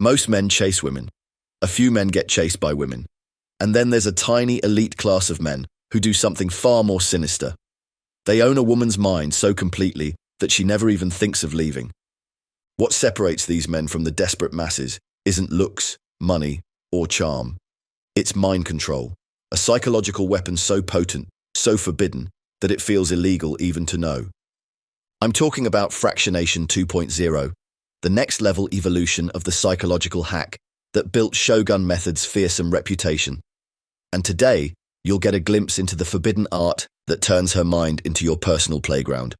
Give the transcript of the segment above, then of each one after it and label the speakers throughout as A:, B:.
A: Most men chase women. A few men get chased by women. And then there's a tiny elite class of men who do something far more sinister. They own a woman's mind so completely that she never even thinks of leaving. What separates these men from the desperate masses isn't looks, money, or charm. It's mind control, a psychological weapon so potent, so forbidden, that it feels illegal even to know. I'm talking about Fractionation 2.0, the next-level evolution of the psychological hack that built Shogun Method's fearsome reputation. And today, you'll get a glimpse into the forbidden art that turns her mind into your personal playground.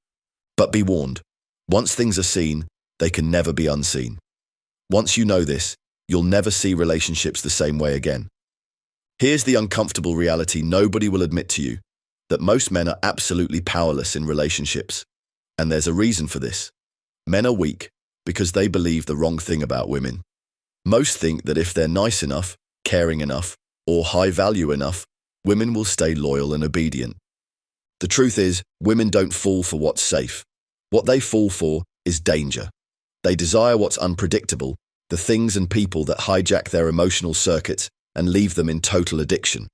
A: But be warned, once things are seen, they can never be unseen. Once you know this, you'll never see relationships the same way again. Here's the uncomfortable reality nobody will admit to you, that most men are absolutely powerless in relationships. And there's a reason for this. Men are weak because they believe the wrong thing about women. Most think that if they're nice enough, caring enough, or high value enough, women will stay loyal and obedient. The truth is, women don't fall for what's safe. What they fall for is danger. They desire what's unpredictable, the things and people that hijack their emotional circuits and leave them in total addiction.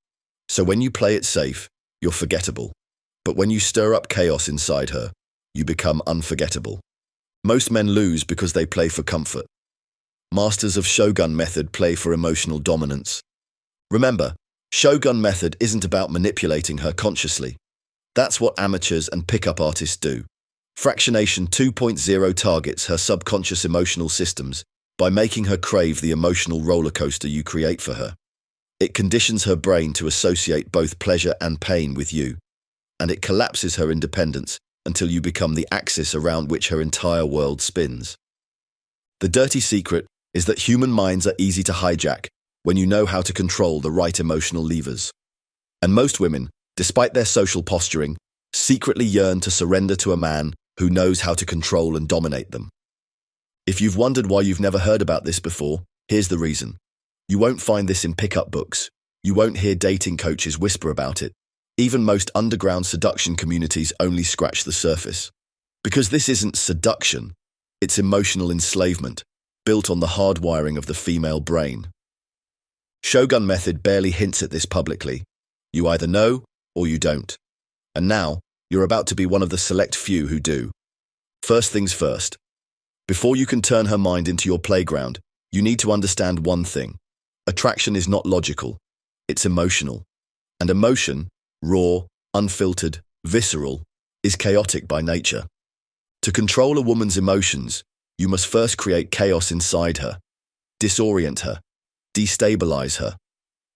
A: So when you play it safe, you're forgettable. But when you stir up chaos inside her, you become unforgettable. Most men lose because they play for comfort. Masters of Shogun Method play for emotional dominance. Remember, Shogun Method isn't about manipulating her consciously. That's what amateurs and pickup artists do. Fractionation 2.0 targets her subconscious emotional systems by making her crave the emotional roller coaster you create for her. It conditions her brain to associate both pleasure and pain with you, and it collapses her independence until you become the axis around which her entire world spins. The dirty secret is that human minds are easy to hijack when you know how to control the right emotional levers. And most women, despite their social posturing, secretly yearn to surrender to a man who knows how to control and dominate them. If you've wondered why you've never heard about this before, here's the reason. You won't find this in pickup books. You won't hear dating coaches whisper about it. Even most underground seduction communities only scratch the surface. Because this isn't seduction, it's emotional enslavement, built on the hardwiring of the female brain. Shogun Method barely hints at this publicly. You either know or you don't. And now, you're about to be one of the select few who do. First things first. Before you can turn her mind into your playground, you need to understand one thing. Attraction is not logical. It's emotional. And emotion, raw, unfiltered, visceral, is chaotic by nature. To control a woman's emotions, you must first create chaos inside her, disorient her, destabilize her,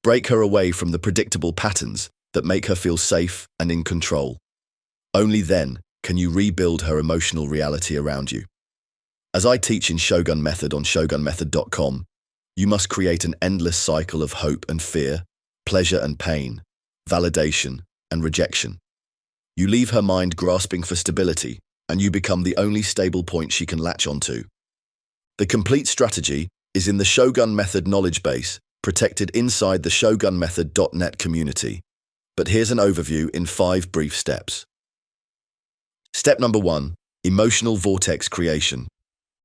A: break her away from the predictable patterns that make her feel safe and in control. Only then can you rebuild her emotional reality around you. As I teach in Shogun Method on shogunmethod.com, you must create an endless cycle of hope and fear, pleasure and pain, validation and rejection. You leave her mind grasping for stability, and you become the only stable point she can latch onto. The complete strategy is in the Shogun Method knowledge base, protected inside the shogunmethod.net community. But here's an overview in 5 brief steps. Step number 1, emotional vortex creation.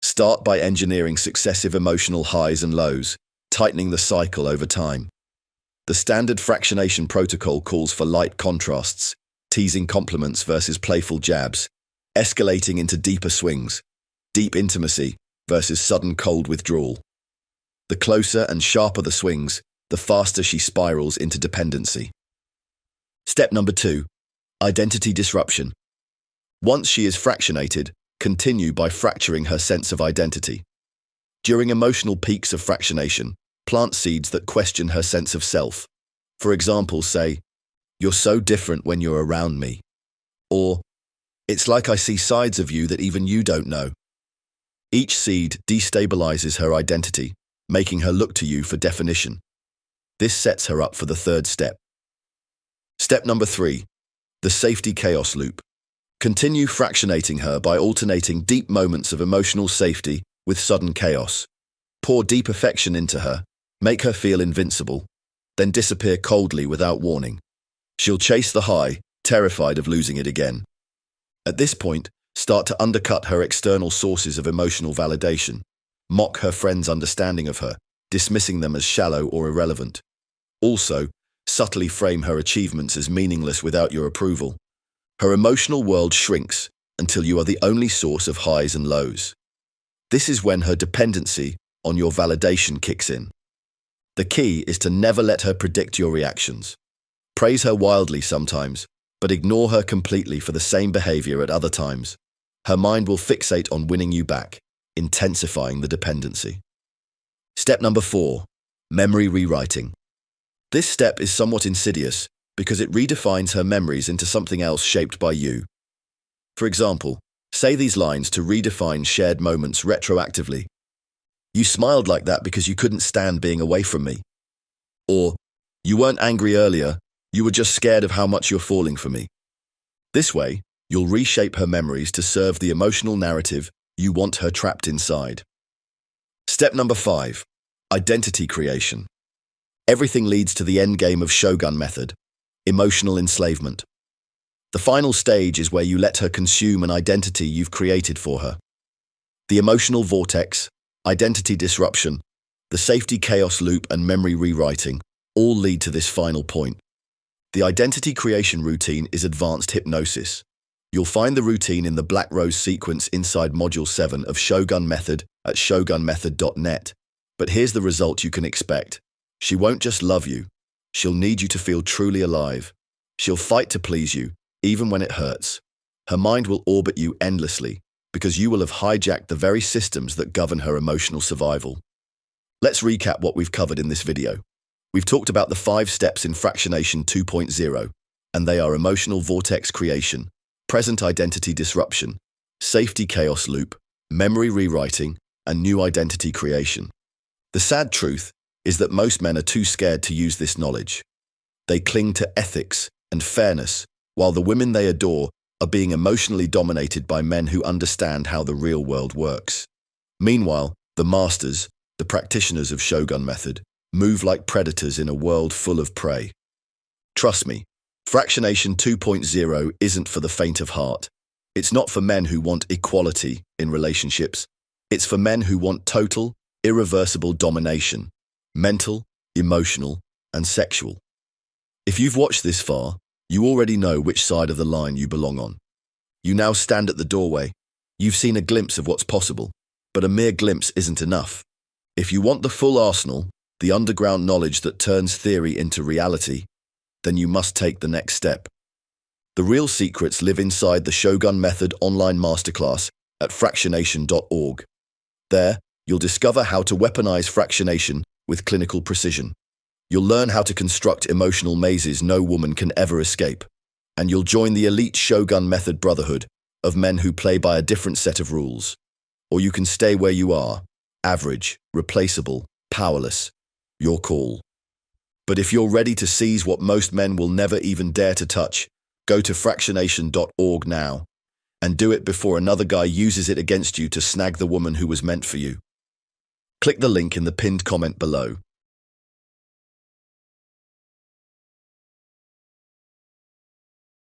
A: Start by engineering successive emotional highs and lows, tightening the cycle over time. The standard fractionation protocol calls for light contrasts, teasing compliments versus playful jabs, escalating into deeper swings, deep intimacy versus sudden cold withdrawal. The closer and sharper the swings, the faster she spirals into dependency. Step number 2, identity disruption. Once she is fractionated, continue by fracturing her sense of identity. During emotional peaks of fractionation, plant seeds that question her sense of self. For example, say, "You're so different when you're around me." Or, "It's like I see sides of you that even you don't know." Each seed destabilizes her identity, making her look to you for definition. This sets her up for the 3rd step. Step number 3, the safety chaos loop. Continue fractionating her by alternating deep moments of emotional safety with sudden chaos. Pour deep affection into her, make her feel invincible, then disappear coldly without warning. She'll chase the high, terrified of losing it again. At this point, start to undercut her external sources of emotional validation. Mock her friends' understanding of her, dismissing them as shallow or irrelevant. Also, subtly frame her achievements as meaningless without your approval. Her emotional world shrinks until you are the only source of highs and lows. This is when her dependency on your validation kicks in. The key is to never let her predict your reactions. Praise her wildly sometimes, but ignore her completely for the same behavior at other times. Her mind will fixate on winning you back, intensifying the dependency. Step number 4, memory rewriting. This step is somewhat insidious because it redefines her memories into something else shaped by you. For example, say these lines to redefine shared moments retroactively. You smiled like that because you couldn't stand being away from me. Or, you weren't angry earlier, you were just scared of how much you're falling for me. This way, you'll reshape her memories to serve the emotional narrative you want her trapped inside. Step number 5, identity creation. Everything leads to the end game of Shogun Method, emotional enslavement. The final stage is where you let her consume an identity you've created for her. The emotional vortex, identity disruption, the safety chaos loop, and memory rewriting all lead to this final point. The identity creation routine is advanced hypnosis. You'll find the routine in the Black Rose sequence inside Module 7 of Shogun Method at shogunmethod.net. But here's the result you can expect. She won't just love you. She'll need you to feel truly alive. She'll fight to please you, even when it hurts. Her mind will orbit you endlessly, because you will have hijacked the very systems that govern her emotional survival. Let's recap what we've covered in this video. We've talked about the 5 steps in Fractionation 2.0, and they are emotional vortex creation, present identity disruption, safety chaos loop, memory rewriting, and new identity creation. The sad truth is that most men are too scared to use this knowledge. They cling to ethics and fairness, while the women they adore are being emotionally dominated by men who understand how the real world works. Meanwhile, the masters, the practitioners of Shogun Method, move like predators in a world full of prey. Trust me, Fractionation 2.0 isn't for the faint of heart. It's not for men who want equality in relationships. It's for men who want total, irreversible domination, mental, emotional, and sexual. If you've watched this far, you already know which side of the line you belong on. You now stand at the doorway. You've seen a glimpse of what's possible, but a mere glimpse isn't enough. If you want the full arsenal, the underground knowledge that turns theory into reality, then you must take the next step. The real secrets live inside the Shogun Method online masterclass at fractionation.org. There, you'll discover how to weaponize fractionation with clinical precision. You'll learn how to construct emotional mazes no woman can ever escape. And you'll join the elite Shogun Method brotherhood of men who play by a different set of rules. Or you can stay where you are, average, replaceable, powerless. Your call. But if you're ready to seize what most men will never even dare to touch, go to fractionation.org now, and do it before another guy uses it against you to snag the woman who was meant for you. Click the link in the pinned comment below